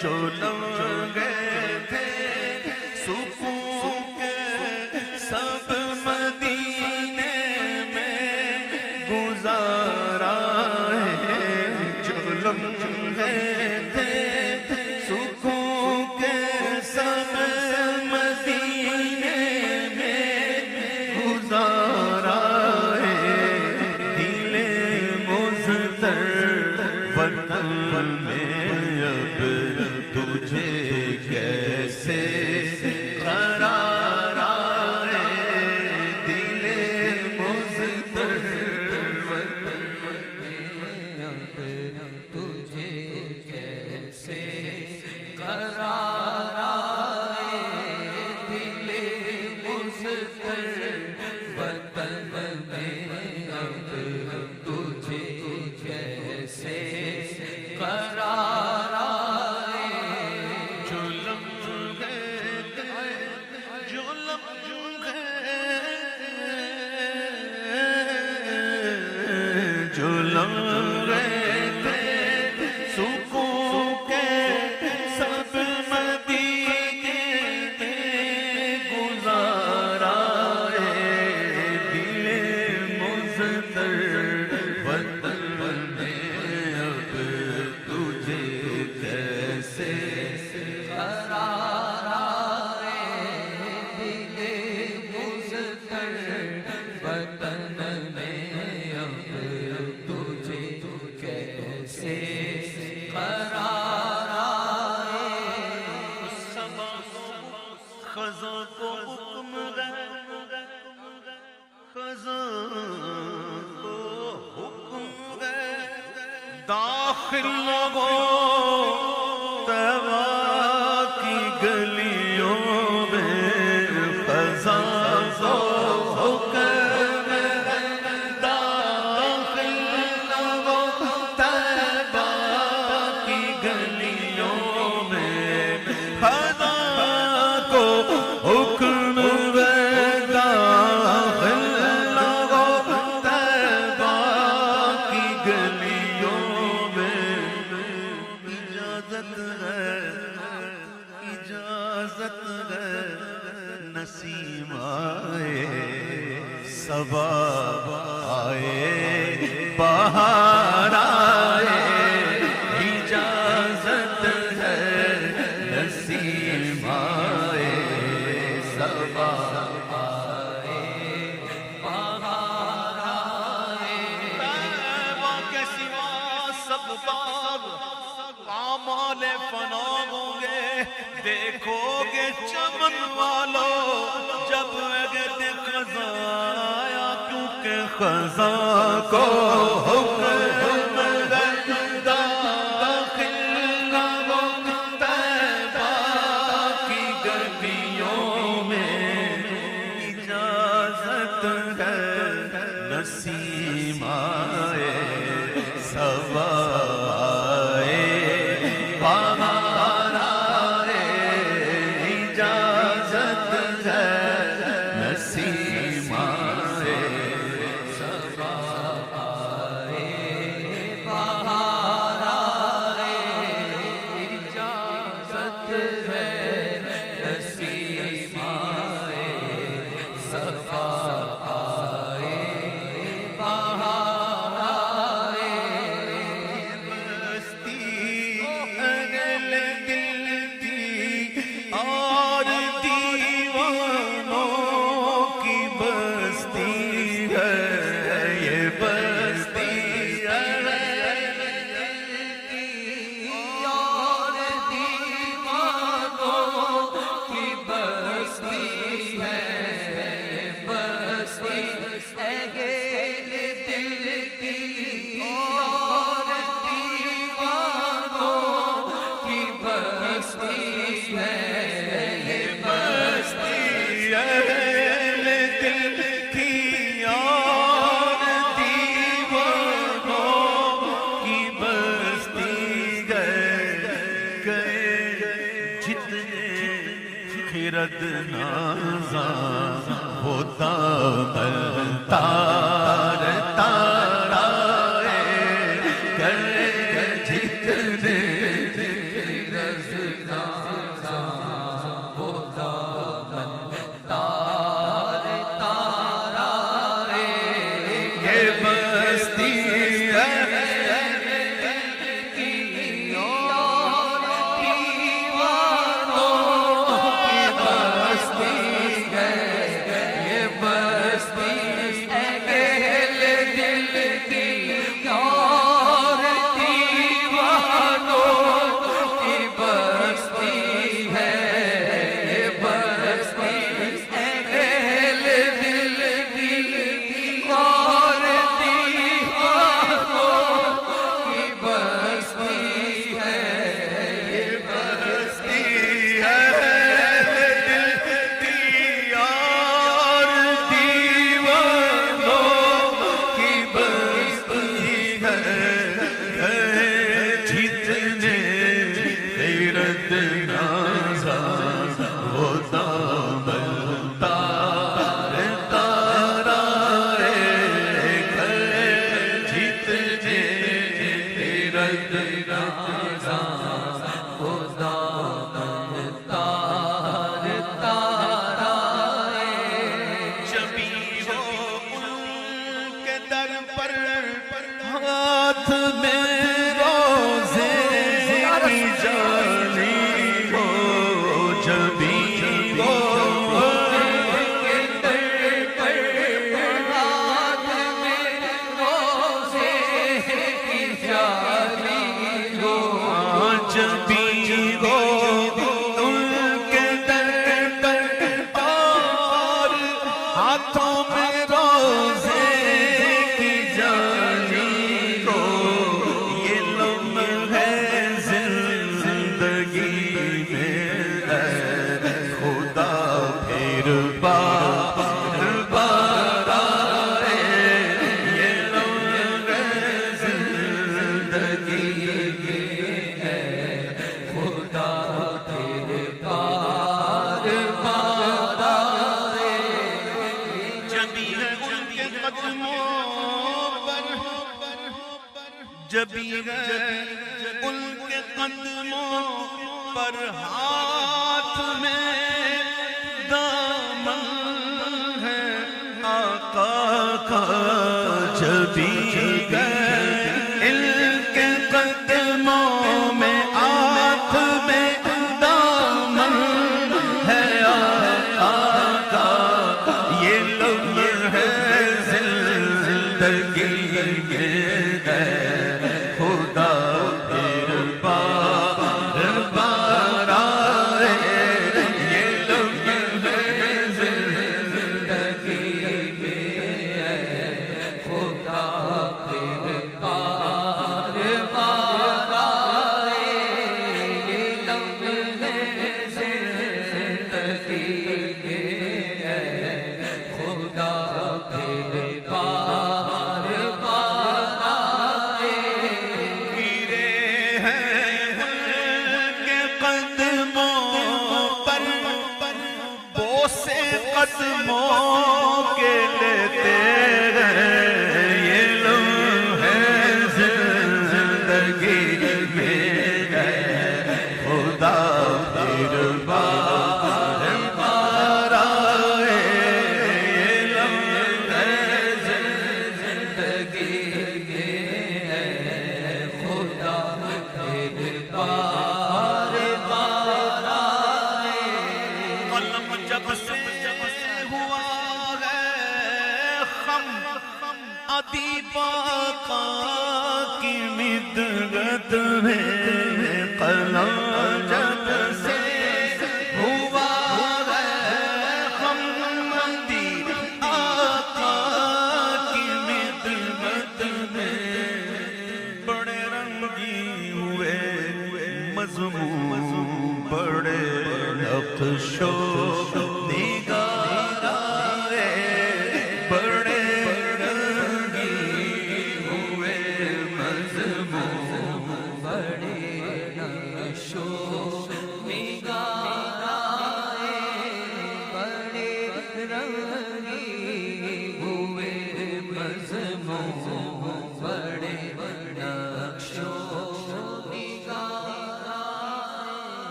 جو لمحے تھے سکون کے سب مدینے میں گزارا ہے، جو لمحے تھے سکون کے سب مدینے میں گزارا ہے، دل مضطر وطن میں اب تجھے کیسے قرار آئے، دل مضطر وطن میں اب تجھے کیسے قرار آئے، دل مضطر وطن میں اب تجھے کیسے قرار آئے، جو لمحے جو لمحے جو لمحے تھے سکون کے سب مدینے میں گزارا ہے، دل مضطر وطن میں اب تجھے کیسے قرار آئے، دل مضطر وطن میں اب تجھے کیسے قرار آئے، خزاں کو حکم ہے، خزاں کو حکم ہے داخل نہ ہو طیبہ کی گلیوں میں، خزاں کو حکم ہے داخل نہ ہو طیبہ کی گلیوں میں، خزاں کو حکم ہے داخل نہ ہو طیبہ کی گلیوں میں، اجازت ہے اجازت ہے نسیم آئے صبا آئے بہار آئے، اجازت ہے نسیم آئے صبا آئے بہار آئے، طیبہ کے سوا سب باغ اعمال فنا ہوں گے، دیکھو گے چمن والوں جب وقت خزاں آیا، کیونکہ خزاں کو حکم ہے داخل نہ ہو طیبہ کی گلیوں میں، اجازت ہے نسیم آئے صبا آئے بہار آئے، اجازت ہے نسیم آئے صبا آئے بہار آئے، اجازت ہے نسیم آئے صبا آئے بہار آئے، بستی اہل دل کی اور دیوانوں کی بستی ہے، یہ بستی اہل دل کی اور دیوانوں کی بستی ہے، یہ بستی اہل دل کی اور دیوانوں کی بستی ہے، یہ بستی اہل دل کی اور دیوانوں کی بستی گئے جتنے خرد نازاں وہ دامن تار تارائے، جتنے رد نازا وہ دامن تار تارا جتنے رد نازا وہ دامن تار تارا جبھی وہ ان کے در پر ہاتھ میں روزے کی جالی ہو جبھی وہ ان کے در پر ہاتھ میں روزے کی جالی ہو جبھی وہ ان کے در پر اور ہاتھوں میں روزے کی جالی ہو یہ لمحہ زندگی میں اے خدا پھر بار بار آئے یہ لمحہ زندگی میں اے خدا پھر بار بار آئے جبھی ہے ان کے قدموں پر جبھی ہے ان کے قدموں پر ہاتھ میں دامن ہے آقا کا جبھی ہے ان کے قدموں میں ہاتھ میں دامن ہے آقا کا یہ لمحہ زندگی میں ہے خدا پھر بار بار آئے یہ لمحہ زندگی میں ہے خدا پھر بار بار آئے یہ لمحہ زندگی میں ہے خدا پھر بار بار آئے گرے ہیں ان کے قدموں پر بوسے قدموں کے لیتے ہیں یہ لمحہ زندگی میں ہے خدا پھر بار بار آئے یہ لمحہ زندگی میں ہے خدا پھر بار بار آئے قلم جب سے ہوا ہے خم ادیبا کی مدت میں قلم جب سے ہوا ہے خم ادیبا کی مدت میں بڑے رنگی ہوئے مضمون بڑے نقش و